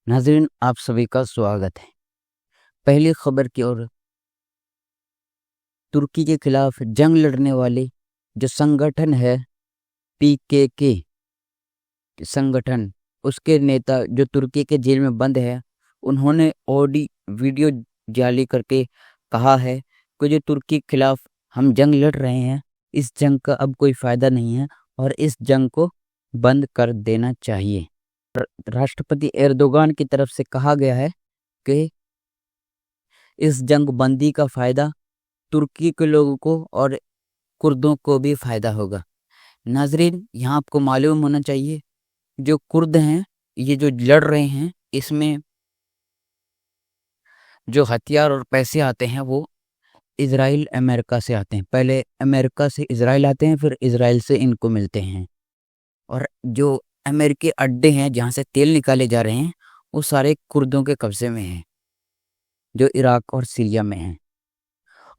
नाज़रीन, आप सभी का स्वागत है। पहली खबर की ओर। तुर्की के खिलाफ जंग लड़ने वाले जो संगठन है पीकेके संगठन, उसके नेता जो तुर्की के जेल में बंद है, उन्होंने वीडियो जारी करके कहा है कि जो तुर्की के खिलाफ हम जंग लड़ रहे हैं, इस जंग का अब कोई फायदा नहीं है और इस जंग को बंद कर देना चाहिए। राष्ट्रपति एर्दोगान की तरफ से कहा गया है कि इस जंग बंदी का फायदा तुर्की के लोगों को और कुर्दों को भी फायदा होगा। नाजरीन, यहाँ आपको मालूम होना चाहिए, जो कुर्द हैं, ये जो लड़ रहे हैं, इसमें जो हथियार और पैसे आते हैं वो इजराइल अमेरिका से आते हैं। पहले अमेरिका से इजराइल आते हैं, फिर इजराइल से इनको मिलते हैं। और जो अमेरिकी अड्डे हैं जहाँ से तेल निकाले जा रहे हैं, वो सारे कुर्दों के कब्जे में हैं, जो इराक और सीरिया में हैं।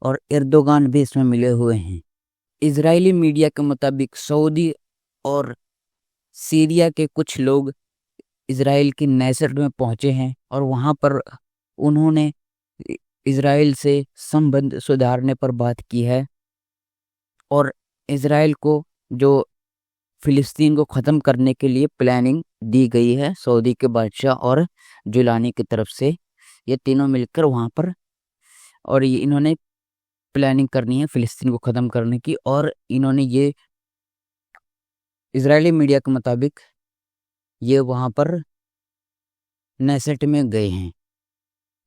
और एर्दोगान भी इसमें मिले हुए हैं। इजरायली मीडिया के मुताबिक सऊदी और सीरिया के कुछ लोग इजराइल की नैसर में पहुंचे हैं और वहां पर उन्होंने इजराइल से संबंध सुधारने पर बात की है और इजराइल को जो फिलिस्तीन को ख़त्म करने के लिए प्लानिंग दी गई है सऊदी के बादशाह और जुलानी की तरफ से। ये तीनों मिलकर वहाँ पर और ये इन्होंने प्लानिंग करनी है फिलिस्तीन को ख़त्म करने की। और इन्होंने ये इजरायली मीडिया के मुताबिक ये वहाँ पर नेसेट में गए हैं,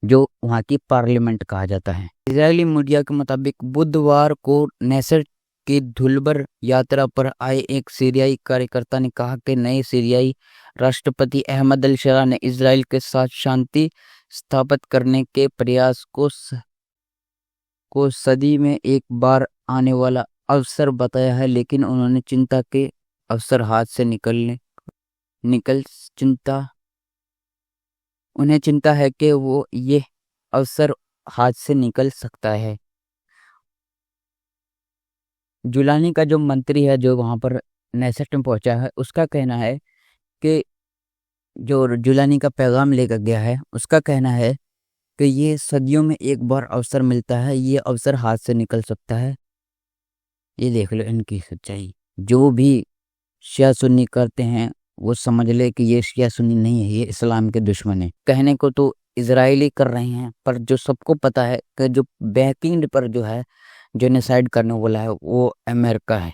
जो वहाँ की पार्लियामेंट कहा जाता है। इजरायली मीडिया के मुताबिक बुधवार को नेसेट की धुलबर यात्रा पर आए एक सीरियाई कार्यकर्ता ने कहा कि नए सीरियाई राष्ट्रपति अहमद अल शरा ने इजराइल के साथ शांति स्थापित करने के प्रयास को सदी में एक बार आने वाला अवसर बताया है, लेकिन उन्होंने चिंता के अवसर हाथ से उन्हें चिंता है कि वो ये अवसर हाथ से निकल सकता है। जुलानी का जो मंत्री है जो वहाँ पर नेसेट में पहुंचा है, उसका कहना है कि जो जुलानी का पैगाम लेकर गया है, उसका कहना है कि ये सदियों में एक बार अवसर मिलता है, ये अवसर हाथ से निकल सकता है। ये देख लो इनकी सच्चाई। जो भी शिया सुन्नी करते हैं वो समझ ले कि ये शिया सुन्नी नहीं है, ये इस्लाम के दुश्मन है। कहने को तो इजरायली कर रहे हैं, पर जो सबको पता है कि जो बैकिंग पर जो है जेनोसाइड करने वाला है वो अमेरिका है।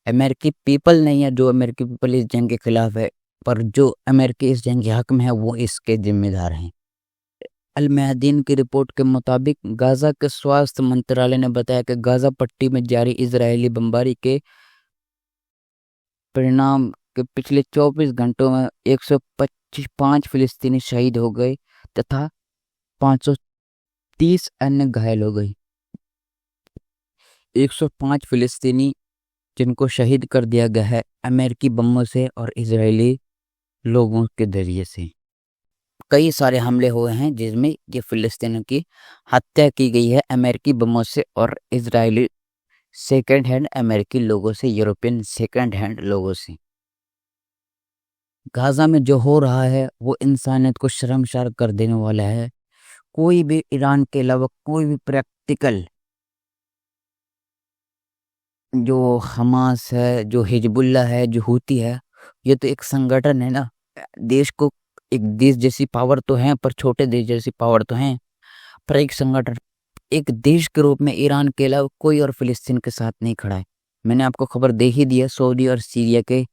अमेरिकी पीपल नहीं है। जो अमेरिकी पीपल इस जंग के खिलाफ है, पर जो अमेरिकी इस जंग के हक में है वो इसके जिम्मेदार हैं। अल महदीन की रिपोर्ट के मुताबिक गाजा के स्वास्थ्य मंत्रालय ने बताया कि गाजा पट्टी में जारी इजरायली बमबारी के परिणाम के पिछले 24 घंटों में 155 फिलिस्तीनी शहीद हो गए तथा 530 अन्य घायल हो गए। 105 फिलिस्तीनी जिनको शहीद कर दिया गया है अमेरिकी बमों से और इजरायली लोगों के जरिए से। कई सारे हमले हुए हैं जिसमें ये फिलिस्तीनियों की हत्या की गई है अमेरिकी बमों से और इजरायली सेकंड हैंड अमेरिकी लोगों से, यूरोपियन सेकंड हैंड लोगों से। गाजा में जो हो रहा है वो इंसानियत को शर्मसार कर देने वाला है। कोई भी ईरान के अलावा कोई भी प्रैक्टिकल जो हमास है, जो हिजबुल्ला है, जो हूती है, ये तो एक संगठन है ना। देश को एक देश जैसी पावर तो है, पर छोटे देश जैसी पावर तो है, पर एक संगठन एक देश के रूप में ईरान के अलावा कोई और फिलिस्तीन के साथ नहीं खड़ा है। मैंने आपको खबर दे ही दी है, सऊदी और सीरिया के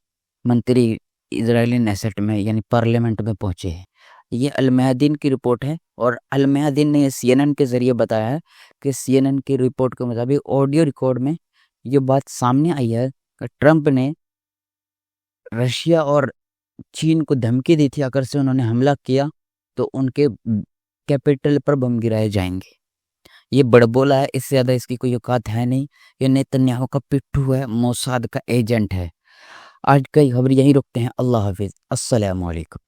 मंत्री इजरायली नेसेट में यानी पार्लियामेंट में पहुंचे हैं। ये अल महदीन की रिपोर्ट है और अल महदीन ने CNN के जरिए बताया है कि CNN की रिपोर्ट के मुताबिक ऑडियो रिकॉर्ड में ये बात सामने आई है कि ट्रंप ने रशिया और चीन को धमकी दी थी, अगर से उन्होंने हमला किया तो उनके कैपिटल पर बम गिराए जाएंगे। ये बड़बोला है, इससे ज़्यादा इसकी कोई औकात है नहीं। ये नेतन्याहू का पिट्ठू है, मोसाद का एजेंट है। आज का खबर यहीं रुकते हैं। अल्लाह हाफिज़, अस्सलामु अलैकुम।